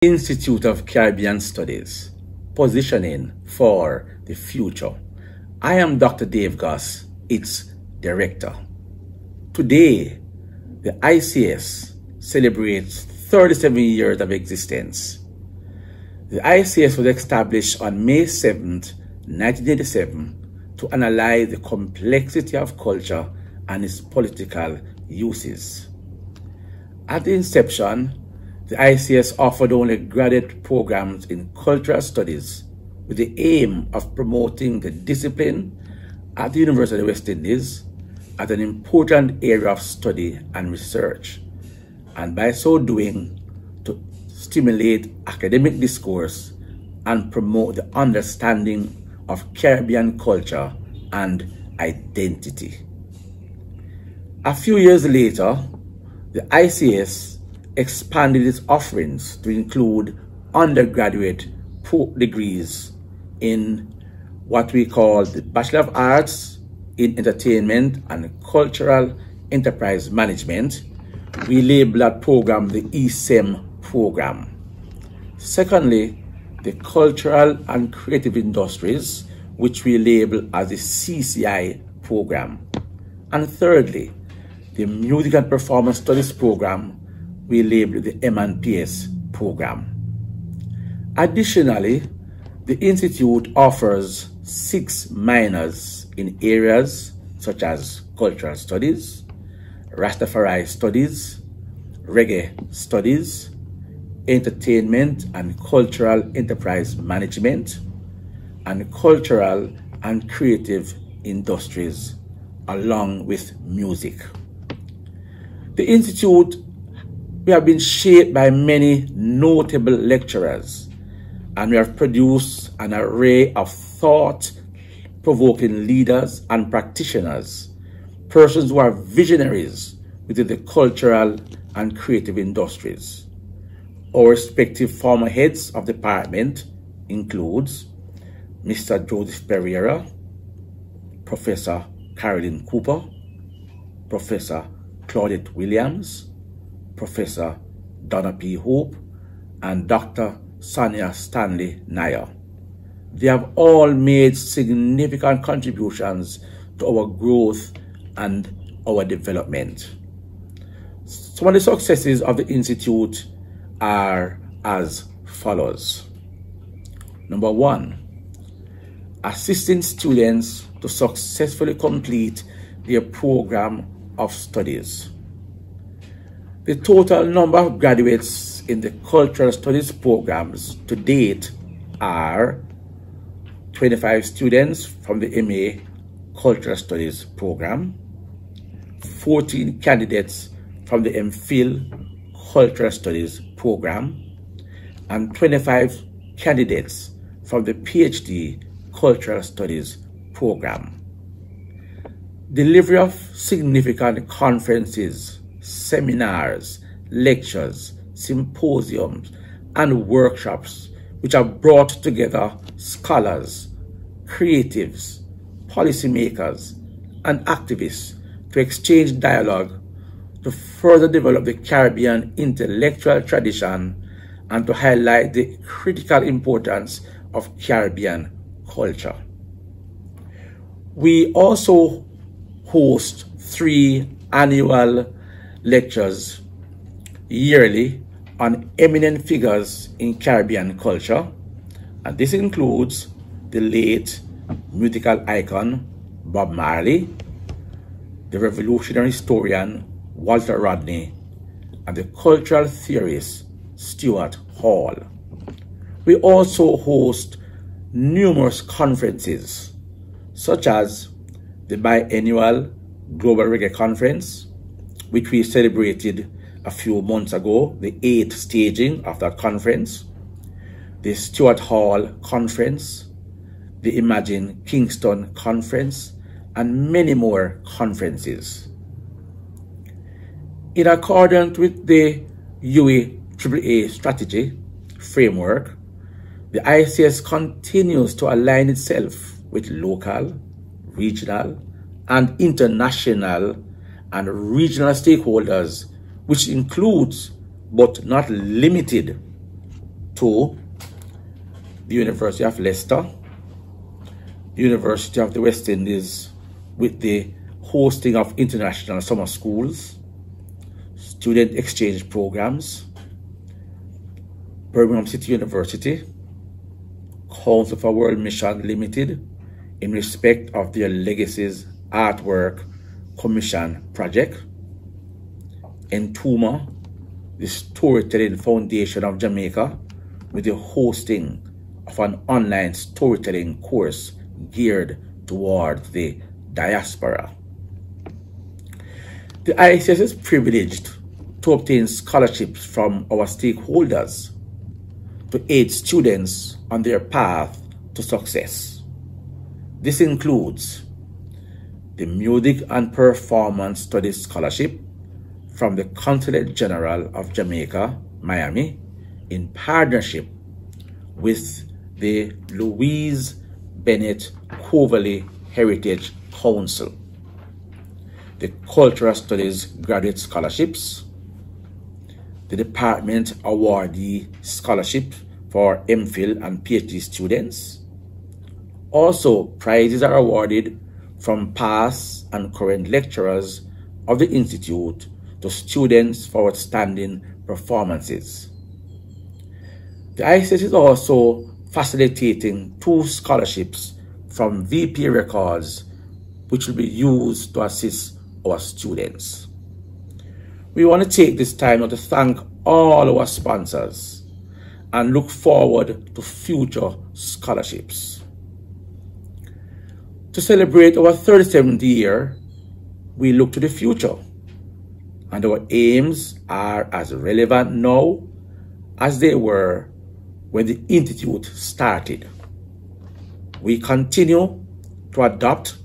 Institute of Caribbean Studies, positioning for the future. I am Dr. Dave Goss, its director. Today, the ICS celebrates 37 years of existence. The ICS was established on May 7th, 1987 to analyze the complexity of culture and its political uses. At the inception, the ICS offered only graduate programs in cultural studies with the aim of promoting the discipline at the University of the West Indies as an important area of study and research, and by so doing to stimulate academic discourse and promote the understanding of Caribbean culture and identity. A few years later, the ICS expanded its offerings to include undergraduate degrees in what we call the Bachelor of Arts in Entertainment and Cultural Enterprise Management. We label that program the ESEM program. Secondly, the Cultural and Creative Industries, which we label as the CCI program. And thirdly, the Music and Performance Studies program, we label the M.Phil program. Additionally, the Institute offers 6 minors in areas such as Cultural Studies, Rastafari Studies, Reggae Studies, Entertainment and Cultural Enterprise Management, and Cultural and Creative Industries, along with music. The Institute, we have been shaped by many notable lecturers, and we have produced an array of thought-provoking leaders and practitioners, persons who are visionaries within the cultural and creative industries. Our respective former heads of department includes Mr. Joseph Pereira, Professor Carolyn Cooper, Professor Claudette Williams, Professor Donna P. Hope, and Dr. Sonia Stanley Nair. They have all made significant contributions to our growth and our development. Some of the successes of the Institute are as follows. Number 1, assisting students to successfully complete their program of studies. The total number of graduates in the Cultural Studies programs to date are 25 students from the MA Cultural Studies program, 14 candidates from the M.Phil Cultural Studies program, and 25 candidates from the Ph.D. Cultural Studies program. Delivery of significant conferences, seminars, lectures, symposiums, and workshops which have brought together scholars, creatives, policymakers, and activists to exchange dialogue to further develop the Caribbean intellectual tradition and to highlight the critical importance of Caribbean culture. We also host 3 annual lectures yearly on eminent figures in Caribbean culture, and this includes the late musical icon Bob Marley, the revolutionary historian Walter Rodney, and the cultural theorist Stuart Hall. We also host numerous conferences, such as the biannual Global Reggae Conference, which we celebrated a few months ago, the 8th staging of that conference, the Stuart Hall Conference, the Imagine Kingston Conference, and many more conferences. In accordance with the UAAA strategy framework, the ICS continues to align itself with local, regional, and international and regional stakeholders, which includes, but not limited to the University of Leicester, University of the West Indies with the hosting of international summer schools, student exchange programs, Birmingham City University, Council for World Mission Limited in respect of their Legacies Artwork Commission project, Entuma, the Storytelling Foundation of Jamaica with the hosting of an online storytelling course geared towards the diaspora. The ICS is privileged to obtain scholarships from our stakeholders to aid students on their path to success. This includes the Music and Performance Studies Scholarship from the Consulate General of Jamaica, Miami, in partnership with the Louise Bennett Coverley Heritage Council, the Cultural Studies Graduate Scholarships, the Department Awardee Scholarship for M.Phil and Ph.D. students. Also, prizes are awarded from past and current lecturers of the Institute to students for outstanding performances. The ICS is also facilitating 2 scholarships from VP Records, which will be used to assist our students. We want to take this time to thank all our sponsors and look forward to future scholarships. To celebrate our 37th year, we look to the future, and our aims are as relevant now as they were when the Institute started. We continue to adapt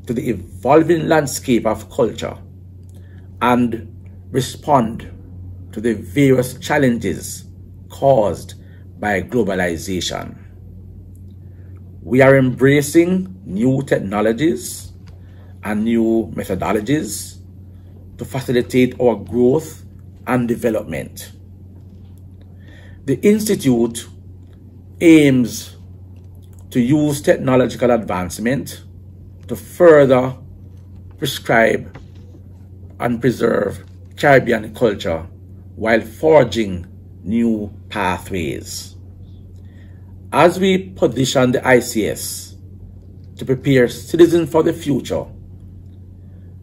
to the evolving landscape of culture and respond to the various challenges caused by globalization. We are embracing new technologies and new methodologies to facilitate our growth and development. The Institute aims to use technological advancement to further prescribe and preserve Caribbean culture while forging new pathways. As we position the ICS to prepare citizens for the future,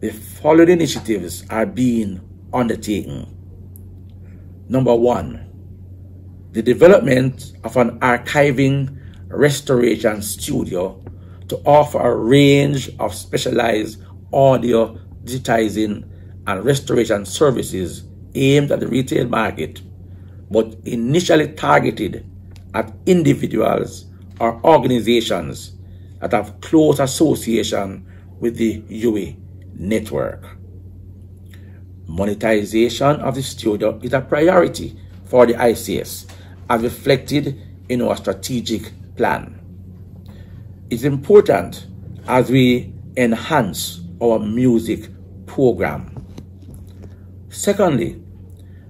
the following initiatives are being undertaken. Number 1, the development of an archiving restoration studio to offer a range of specialized audio digitizing and restoration services aimed at the retail market, but initially targeted at individuals or organizations that have close association with the UWI network. Monetization of the studio is a priority for the ICS as reflected in our strategic plan. It's important as we enhance our music program. Secondly,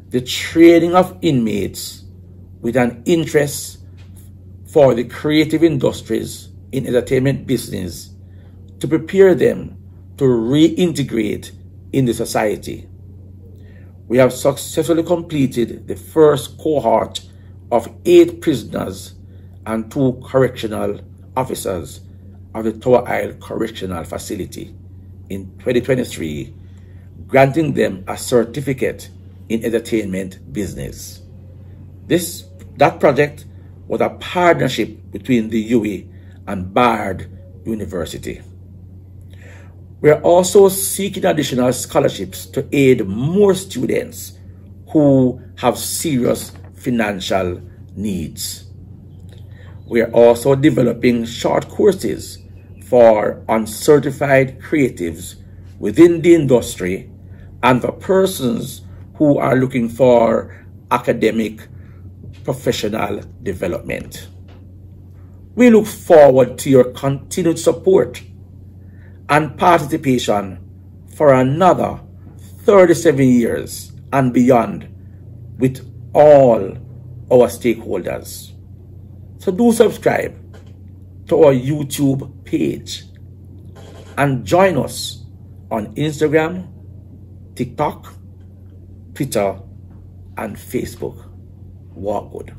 the training of inmates with an interest for the creative industries in entertainment business to prepare them to reintegrate in the society. We have successfully completed the first cohort of 8 prisoners and 2 correctional officers of the Tower Isle Correctional Facility in 2023, granting them a certificate in entertainment business. That project was a partnership between the UWI and Bard University. We are also seeking additional scholarships to aid more students who have serious financial needs. We are also developing short courses for uncertified creatives within the industry and for persons who are looking for academic professional development. We look forward to your continued support and participation for another 37 years and beyond with all our stakeholders. So do subscribe to our YouTube page and join us on Instagram, TikTok, Twitter, and Facebook. Walk good.